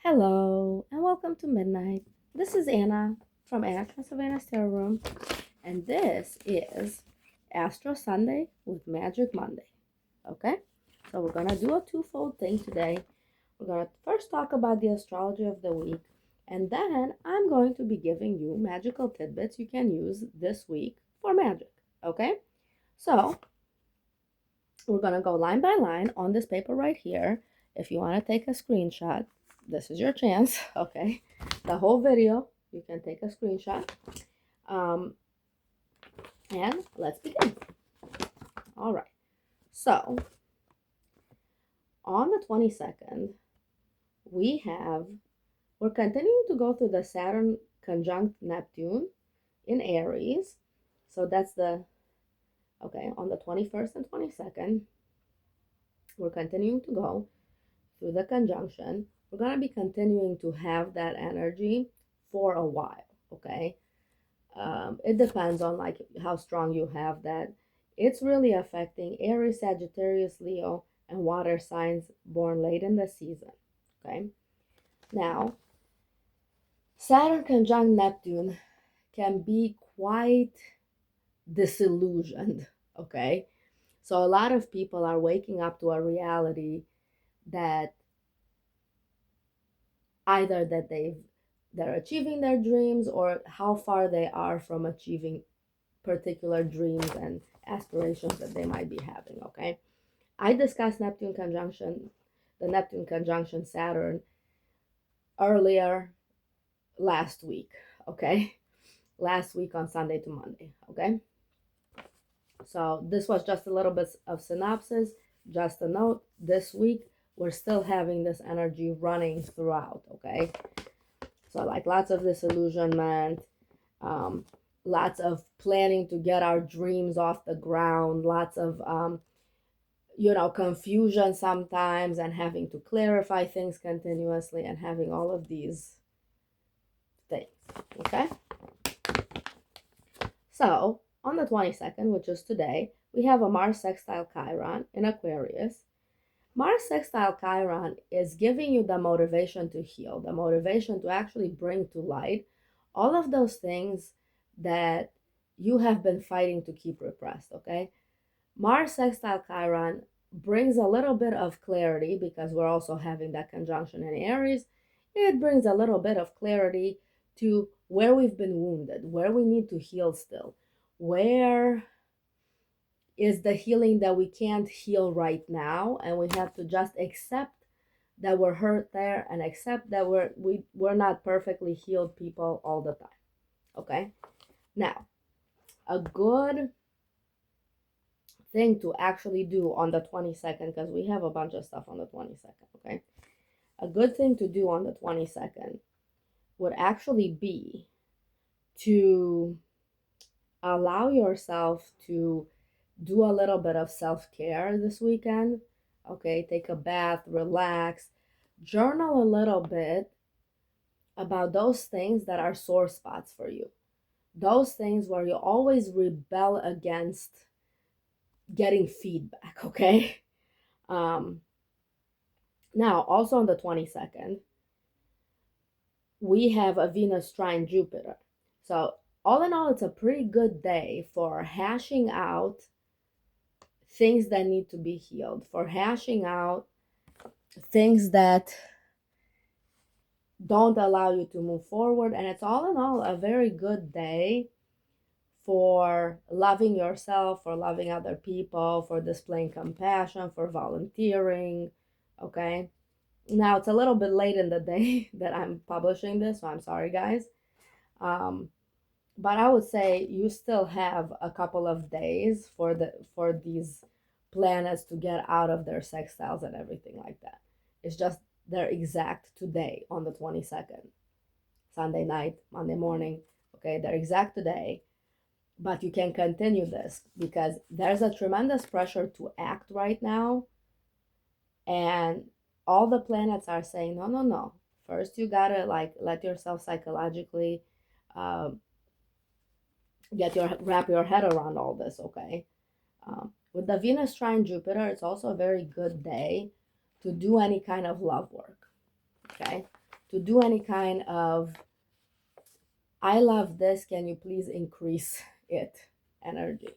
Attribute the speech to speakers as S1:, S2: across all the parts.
S1: Hello and welcome to Midnight. This is Anna from Anna Transylvania's Tarot Room, and this is Astro Sunday with Magic Monday. Okay, so we're gonna do a twofold thing today. We're gonna first talk about the astrology of the week, and then I'm going to be giving you magical tidbits you can use this week for magic. Okay, so we're gonna go line by line on this paper right here. If you want to take a screenshot, this is your chance. Okay, the whole video you can take a screenshot, and let's begin. All right, so on the 22nd we're continuing to go through the Saturn conjunct Neptune in Aries. So that's the on the 21st and 22nd we're continuing to go through the conjunction. We're going to be continuing to have that energy for a while. Okay, it depends on like how strong you have that. It's really affecting Aries, Sagittarius, Leo, and water signs born late in the season. Okay, now Saturn conjunct Neptune can be quite disillusioned. Okay, so a lot of people are waking up to a reality that either that they're achieving their dreams or how far they are from achieving particular dreams and aspirations that they might be having. Okay, I discussed the Neptune conjunction Saturn earlier last week. Okay, last week on Sunday to Monday. Okay, so this was just a little bit of synopsis. Just a note, this week we're still having this energy running throughout. Okay, so like lots of disillusionment, lots of planning to get our dreams off the ground, lots of confusion sometimes, and having to clarify things continuously, and having all of these things. Okay, so on the 22nd, which is today, we have a Mars sextile Chiron in Aquarius. Mars sextile Chiron is giving you the motivation to heal, the motivation to actually bring to light all of those things that you have been fighting to keep repressed. Okay, Mars sextile Chiron brings a little bit of clarity because we're also having that conjunction in Aries. It brings a little bit of clarity to where we've been wounded, where we need to heal still, where is the healing that we can't heal right now, and we have to just accept that we're hurt there and accept that we're not perfectly healed people all the time. Okay, now a good thing to actually do on the 22nd, because we have a bunch of stuff on the 22nd. Okay, a good thing to do on the 22nd would actually be to allow yourself to do a little bit of self-care this weekend. Okay, take a bath, relax, journal a little bit about those things that are sore spots for you, those things where you always rebel against getting feedback. Okay, now also on the 22nd we have a Venus trine Jupiter. So all in all, it's a pretty good day for hashing out things that need to be healed, for hashing out things that don't allow you to move forward. And it's all in all a very good day for loving yourself, for loving other people, for displaying compassion, for volunteering. Okay, now it's a little bit late in the day that I'm publishing this, so I'm sorry guys, but I would say you still have a couple of days for these planets to get out of their sextiles and everything like that. It's just they're exact today on the 22nd, Sunday night, Monday morning. Okay, they're exact today, but you can continue this because there's a tremendous pressure to act right now, and all the planets are saying no. First, you gotta like let yourself psychologically wrap your head around all this. Okay, with the Venus trine Jupiter, it's also a very good day to do any kind of love work. Okay, to do any kind of I love this, can you please increase it energy.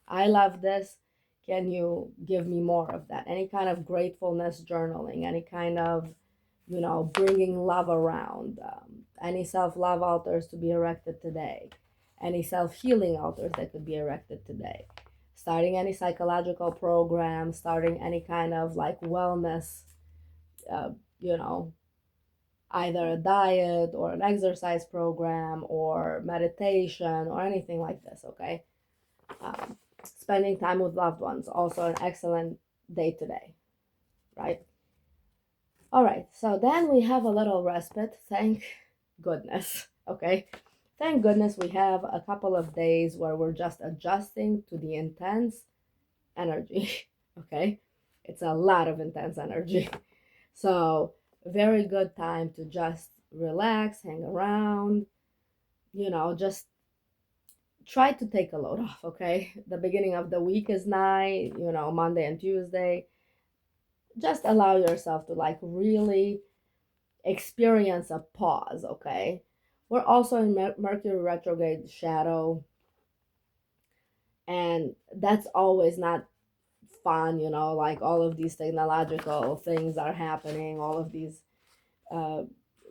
S1: I love this, can you give me more of that? Any kind of gratefulness journaling, any kind of, bringing love around, any self-love altars to be erected today, any self-healing altars that could be erected today, starting any psychological program, starting any kind of like wellness, uh, you know, either a diet or an exercise program or meditation or anything like this, okay? Spending time with loved ones, also an excellent day today, right? All right, so then we have a little respite, thank goodness, okay? Thank goodness we have a couple of days where we're just adjusting to the intense energy, okay? It's a lot of intense energy. So, very good time to just relax, hang around, just try to take a load off, okay? The beginning of the week is nice, Monday and Tuesday. Just allow yourself to like really experience a pause, okay? We're also in Mercury retrograde shadow, and that's always not fun, like all of these technological things are happening, all of these uh,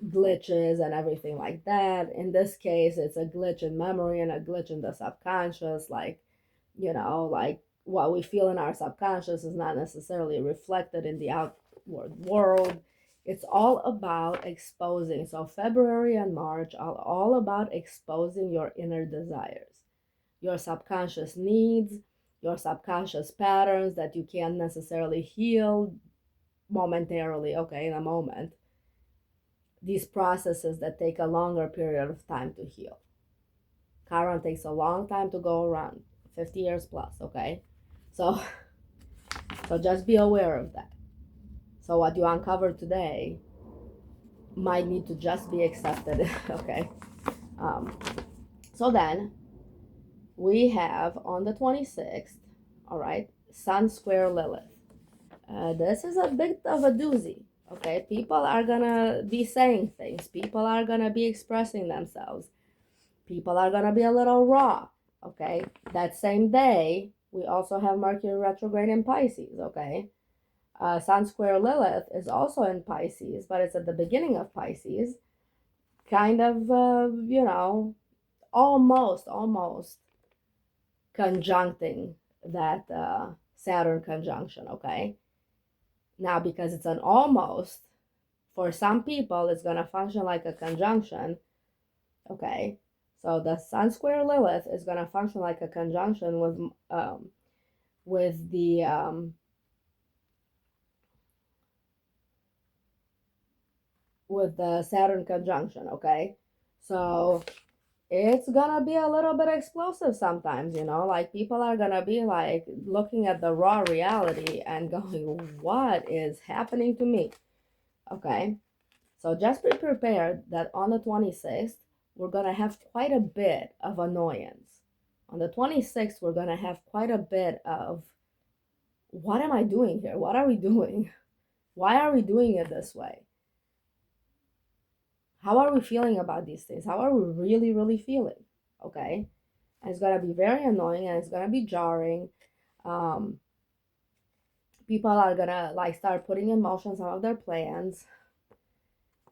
S1: glitches and everything like that. In this case, it's a glitch in memory and a glitch in the subconscious, like, like what we feel in our subconscious is not necessarily reflected in the outward world. It's all about exposing. So February and March are all about exposing your inner desires, your subconscious needs, your subconscious patterns that you can't necessarily heal momentarily, okay, in a moment. These processes that take a longer period of time to heal. Chiron takes a long time to go around, 50 years plus, okay? So, so just be aware of that. So what you uncover today might need to just be accepted, okay? Um, so then we have on the 26th, all right, Sun square Lilith. This is a bit of a doozy, okay? People are gonna be saying things. People are gonna be expressing themselves. People are gonna be a little raw, okay? That same day, we also have Mercury retrograde in Pisces, okay? Sun square Lilith is also in Pisces, but it's at the beginning of Pisces, kind of, almost conjuncting that Saturn conjunction, okay? Now, because it's an almost, for some people, it's going to function like a conjunction, okay? So the Sun square Lilith is going to function like a conjunction with the Saturn conjunction, okay? So it's gonna be a little bit explosive sometimes, like people are gonna be like looking at the raw reality and going, what is happening to me? Okay, so just be prepared that on the 26th, we're gonna have quite a bit of annoyance. On the 26th, we're gonna have quite a bit of, what am I doing here? What are we doing? Why are we doing it this way? How are we feeling about these things? How are we really, really feeling? Okay. And it's going to be very annoying and it's going to be jarring. Um, People are going to like start putting in motion some of their plans.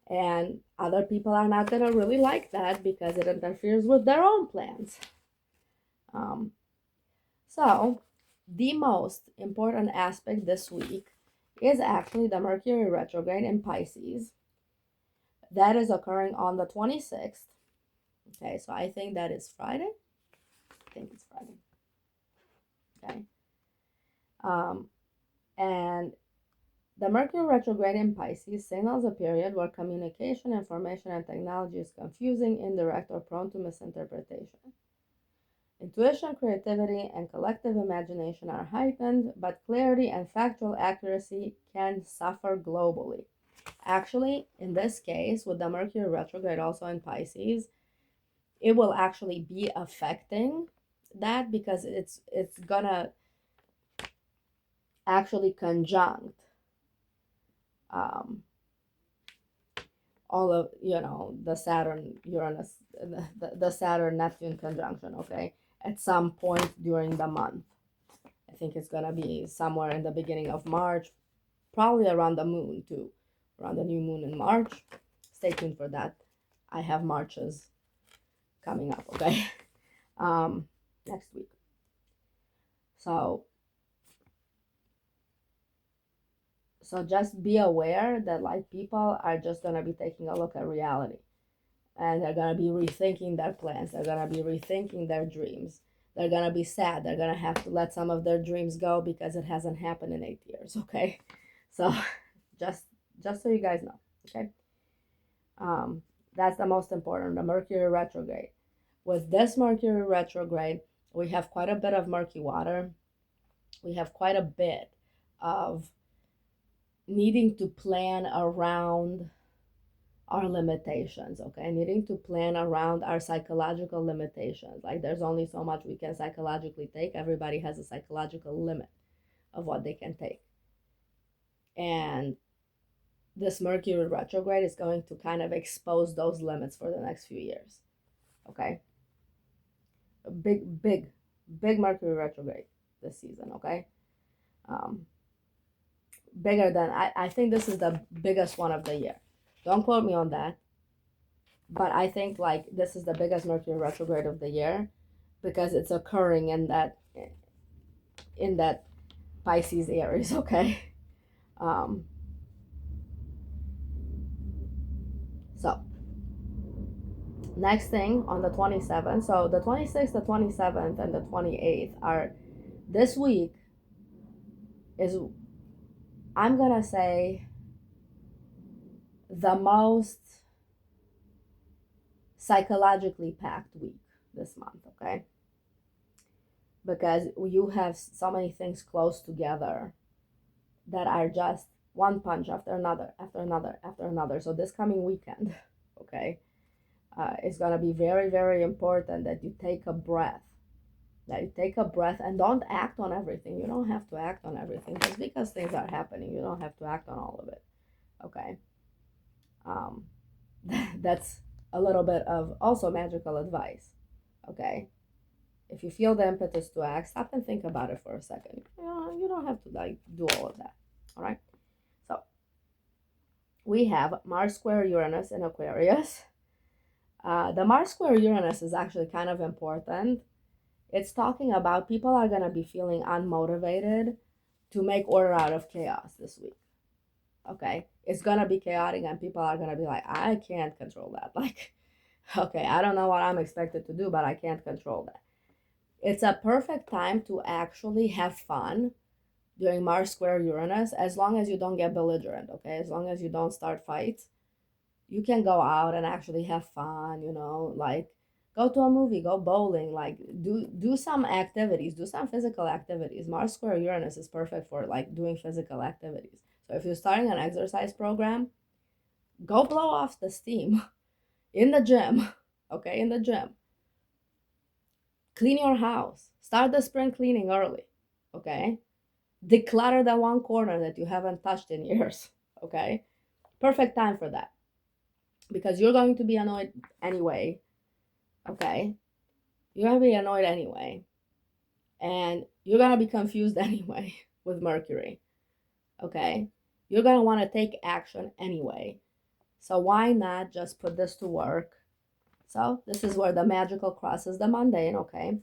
S1: And other people are not going to really like that because it interferes with their own plans. So, the most important aspect this week is actually the Mercury retrograde in Pisces. That is occurring on the 26th. Okay, so I think that is Friday. I think it's Friday. Okay. And the Mercury retrograde in Pisces signals a period where communication, information, and technology is confusing, indirect, or prone to misinterpretation. Intuition, creativity, and collective imagination are heightened, but clarity and factual accuracy can suffer globally. Actually, in this case, with the Mercury retrograde also in Pisces, it will actually be affecting that because it's gonna actually conjunct all of, the Saturn Uranus, the Saturn Neptune conjunction, okay, at some point during the month. I think it's gonna be somewhere in the beginning of March, probably around the moon too, around the new moon in March. Stay tuned for that. I have Marches coming up, okay, next week. So just be aware that like people are just gonna be taking a look at reality, and they're gonna be rethinking their plans. They're gonna be rethinking their dreams. They're gonna be sad. They're gonna have to let some of their dreams go because it hasn't happened in 8 years. Okay, so just so you guys know. Okay, that's the most important. The Mercury retrograde. With this Mercury retrograde, we have quite a bit of murky water. We have quite a bit of needing to plan around our limitations, okay? Needing to plan around our psychological limitations. Like there's only so much we can psychologically take. Everybody has a psychological limit of what they can take. And this Mercury retrograde is going to kind of expose those limits for the next few years, okay? A big Mercury retrograde this season, okay? Bigger than, I think this is the biggest one of the year. Don't quote me on that. But I think like this is the biggest Mercury retrograde of the year because it's occurring in that Pisces Aries, okay? So next thing on the 27th, so the 26th, the 27th, and the 28th are this week is, I'm gonna say, the most psychologically packed week this month, okay? Because you have so many things close together that are just one punch after another, after another, after another. So this coming weekend, okay, it's gonna be very, very important that you take a breath. That you take a breath and don't act on everything. You don't have to act on everything. Just because things are happening, you don't have to act on all of it, okay? That's a little bit of also magical advice, okay? If you feel the impetus to act, stop and think about it for a second. You don't have to like do all of that, all right? So we have Mars square Uranus in Aquarius. The Mars square Uranus is actually kind of important. It's talking about people are going to be feeling unmotivated to make order out of chaos this week. Okay, it's going to be chaotic and people are going to be like, I can't control that. Like, okay, I don't know what I'm expected to do, but I can't control that. It's a perfect time to actually have fun during Mars square Uranus, as long as you don't get belligerent, okay? As long as you don't start fights, you can go out and actually have fun, like go to a movie, go bowling, like do some activities, do some physical activities. Mars square Uranus is perfect for like doing physical activities. So if you're starting an exercise program, go blow off the steam in the gym, okay? In the gym. Clean your house. Start the spring cleaning early, okay? Declutter the one corner that you haven't touched in years, okay? Perfect time for that. Because you're going to be annoyed anyway, okay? You're going to be annoyed anyway. And you're going to be confused anyway with Mercury, okay? You're going to want to take action anyway. So why not just put this to work? So this is where the magical crosses the mundane, okay?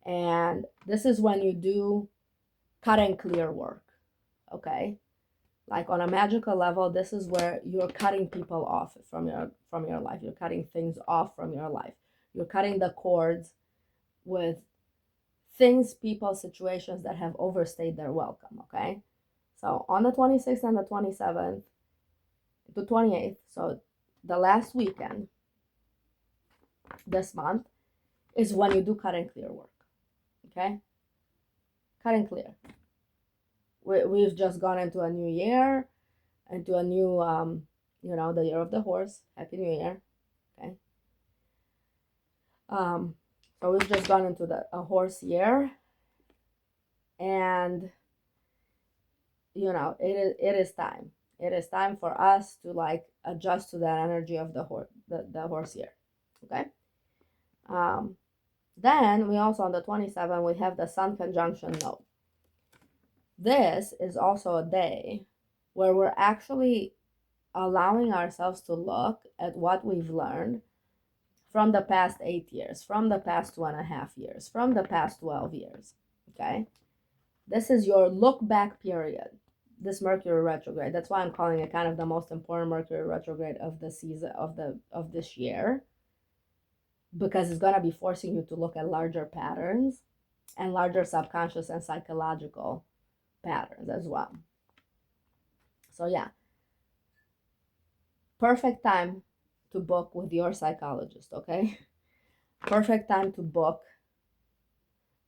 S1: And this is when you do cut and clear work, okay? Like on a magical level, this is where you're cutting people off from your life. You're cutting things off from your life. You're cutting the cords with things, people, situations that have overstayed their welcome, okay? So on the 26th and the 27th, the 28th, so the last weekend this month is when you do cut and clear work, okay? Cut and clear. We've just gone into a new year, into a new, the year of the horse. Happy New Year, okay? So we've just gone into a horse year, and it is time. It is time for us to like adjust to that energy of the horse here. Okay. Then we also on the 27th we have the Sun conjunction node. This is also a day where we're actually allowing ourselves to look at what we've learned from the past 8 years, from the past 2.5 years, from the past 12 years. Okay. This is your look back period. This Mercury retrograde. That's why I'm calling it kind of the most important Mercury retrograde of the season of this year, because it's gonna be forcing you to look at larger patterns and larger subconscious and psychological patterns as well. So yeah, perfect time to book with your psychologist. Okay, perfect time to book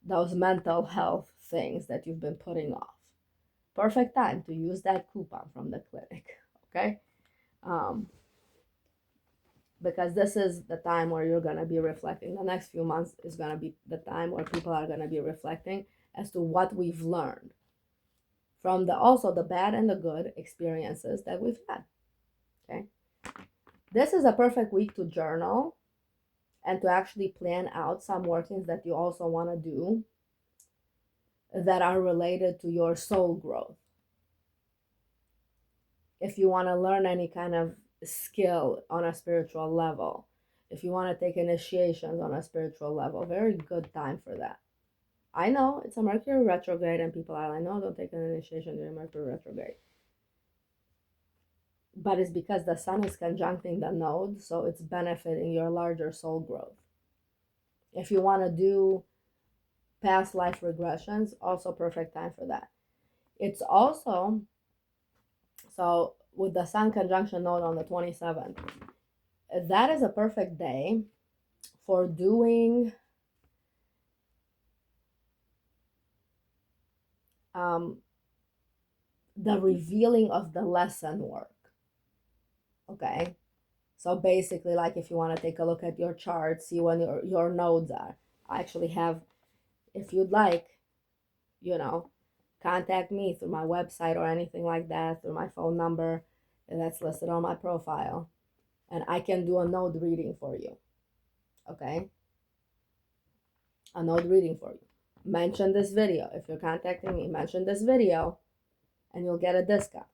S1: those mental health things that you've been putting off. Perfect time to use that coupon from the clinic. Okay. Because this is the time where you're going to be reflecting. The next few months is going to be the time where people are going to be reflecting as to what we've learned from also the bad and the good experiences that we've had. Okay. This is a perfect week to journal and to actually plan out some workings that you also want to do that are related to your soul growth. If you want to learn any kind of skill on a spiritual level, if you want to take initiations on a spiritual level, very good time for that. I know it's a Mercury retrograde and people are like, no, don't take an initiation during Mercury retrograde. But it's because the Sun is conjuncting the node, so it's benefiting your larger soul growth. If you want to do past life regressions, also perfect time for that. It's also, so with the Sun conjunction node on the 27th, that is a perfect day for doing the revealing of the lesson work. Okay, so basically, like if you want to take a look at your chart, see when your nodes are. I actually have, if you'd like, contact me through my website or anything like that, through my phone number that's listed on my profile, and I can do a node reading for you. Okay, a node reading for you. Mention this video. If you're contacting me, mention this video and you'll get a discount,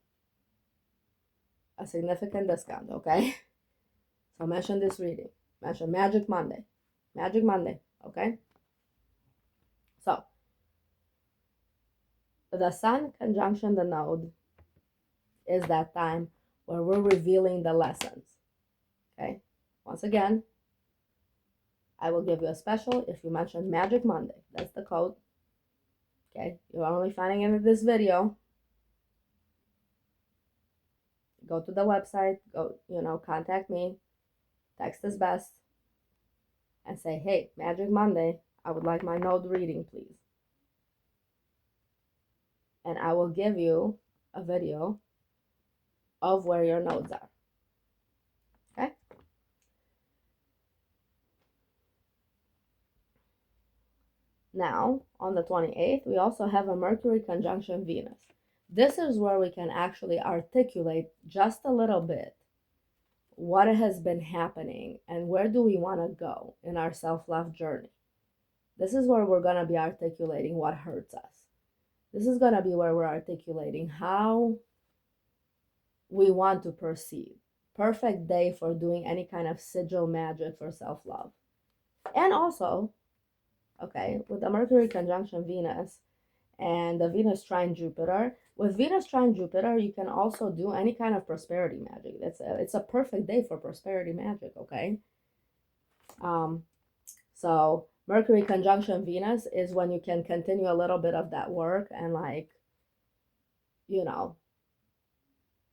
S1: a significant discount. Okay, so mention this reading, mention Magic Monday, okay? So the Sun conjunction the node is that time where we're revealing the lessons. Okay, once again, I will give you a special if you mention Magic Monday. That's the code. Okay, you're only finding it in this video. Go to the website, contact me, text is best, and say, hey, Magic Monday, I would like my node reading, please. And I will give you a video of where your nodes are. Okay? Now, on the 28th, we also have a Mercury conjunction Venus. This is where we can actually articulate just a little bit what has been happening and where do we want to go in our self-love journey. This is where we're going to be articulating what hurts us. This is going to be where we're articulating how we want to proceed. Perfect day for doing any kind of sigil magic for self-love. And also, okay, with the Mercury conjunction Venus and the Venus trine Jupiter, with Venus trine Jupiter, you can also do any kind of prosperity magic. It's a perfect day for prosperity magic, okay? So Mercury conjunction Venus is when you can continue a little bit of that work and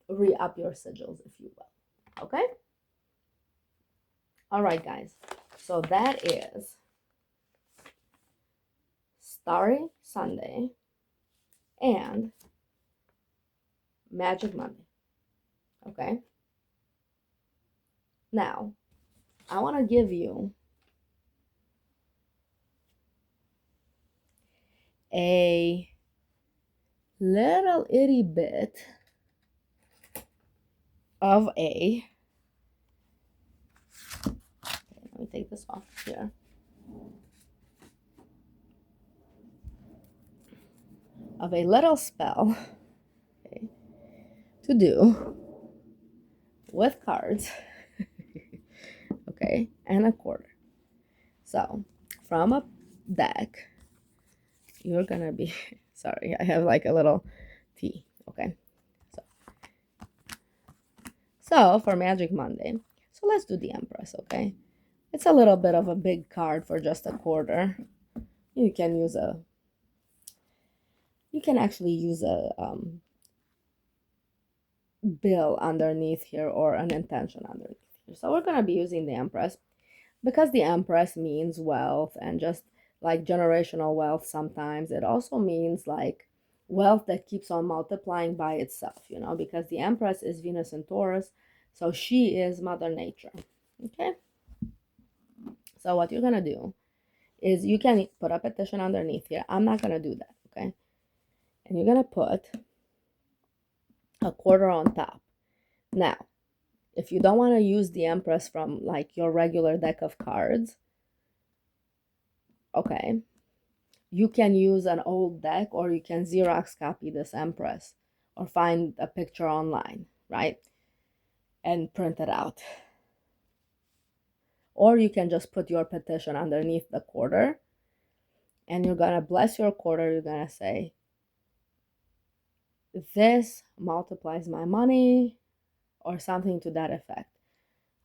S1: re-up your sigils, if you will. Okay? All right, guys. So that is Starry Sunday and Magic Monday. Okay? Now, I want to give you a little itty bit of a, let me take this off here, of a little spell, okay, to do with cards, okay, and a quarter. So from a deck, you're gonna be, sorry, I have like a little tea, okay. So for Magic Monday, so let's do the Empress, okay. It's a little bit of a big card for just a quarter. You can use a, you can actually use a bill underneath here or an intention underneath here. So we're going to be using the Empress because the Empress means wealth, and just like generational wealth, sometimes it also means like wealth that keeps on multiplying by itself, you know, because the Empress is Venus in Taurus, so she is Mother Nature. Okay, so what you're going to do is you can put a petition underneath here. I'm not going to do that, okay? And you're going to put a quarter on top. Now, if you don't want to use the Empress from like your regular deck of cards, okay, you can use an old deck, or you can Xerox copy this Empress or find a picture online, right? And print it out. Or you can just put your petition underneath the quarter, and you're going to bless your quarter. You're going to say, this multiplies my money, or something to that effect.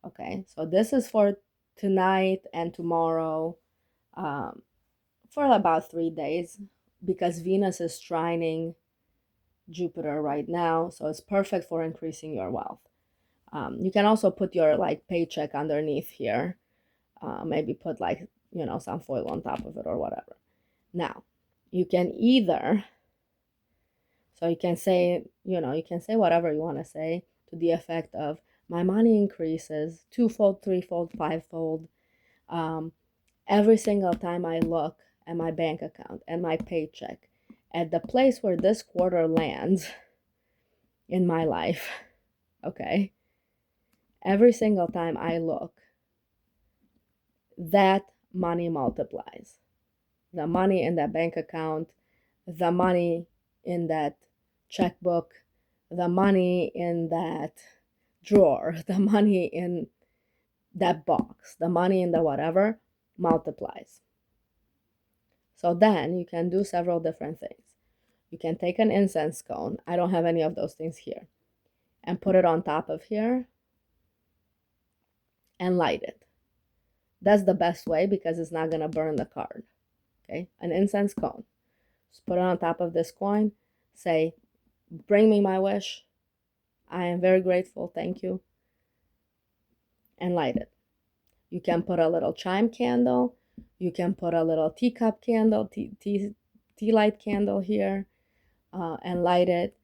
S1: Okay, so this is for tonight and tomorrow, for about 3 days, because Venus is trining Jupiter right now, so it's perfect for increasing your wealth. You can also put your like paycheck underneath here, maybe put like, you know, some foil on top of it or whatever. Now, you can either, so you can say, you know, you can say whatever you want to say to the effect of, my money increases twofold, threefold, fivefold, every single time I look at my bank account and my paycheck, at the place where this quarter lands in my life, okay, every single time I look, that money multiplies. The money in that bank account, the money in that checkbook, the money in that drawer, the money in that box, the money in the whatever multiplies. So then you can do several different things. You can take an incense cone. I don't have any of those things here. And put it on top of here and light it. That's the best way because it's not going to burn the card. Okay, an incense cone. Just put it on top of this coin. Say, bring me my wish. I am very grateful. Thank you. And light it. You can put a little chime candle. You can put a little teacup candle, tea light candle here, and light it.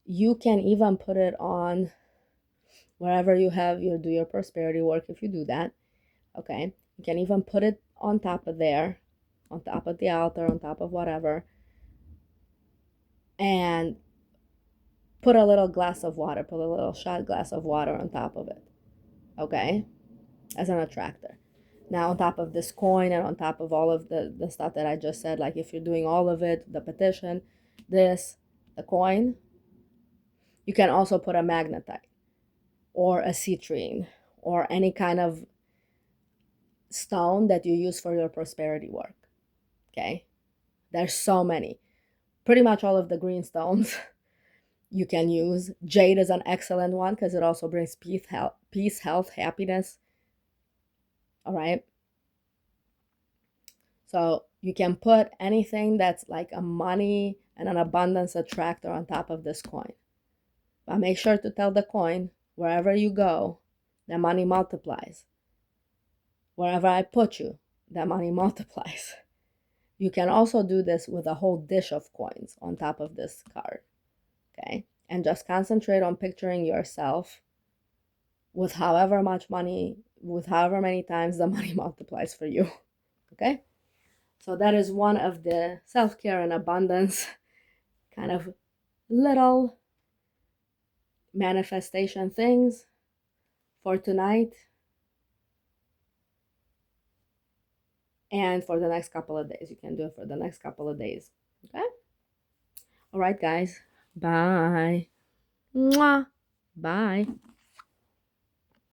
S1: You can even put it on wherever you have do your prosperity work, if you do that. Okay, you can even put it on top of there, on top of the altar, on top of whatever, and put a little glass of water, put a little shot glass of water on top of it, okay, as an attractor. Now on top of this coin and on top of all of the stuff that I just said, like if you're doing all of it, the petition, this, the coin, you can also put a magnetite or a citrine or any kind of stone that you use for your prosperity work. Okay, there's so many, pretty much all of the green stones you can use. Jade is an excellent one because it also brings peace, health, happiness. All right, so you can put anything that's like a money and an abundance attractor on top of this coin, but make sure to tell the coin, wherever you go, the money multiplies. Wherever I put you, that money multiplies. You can also do this with a whole dish of coins on top of this card, okay? And just concentrate on picturing yourself with however much money, with however many times the money multiplies for you, okay? So that is one of the self-care and abundance kind of little manifestation things for tonight and for the next couple of days. You can do it for the next couple of days. Okay? All right, guys. Bye. Mwah. Bye.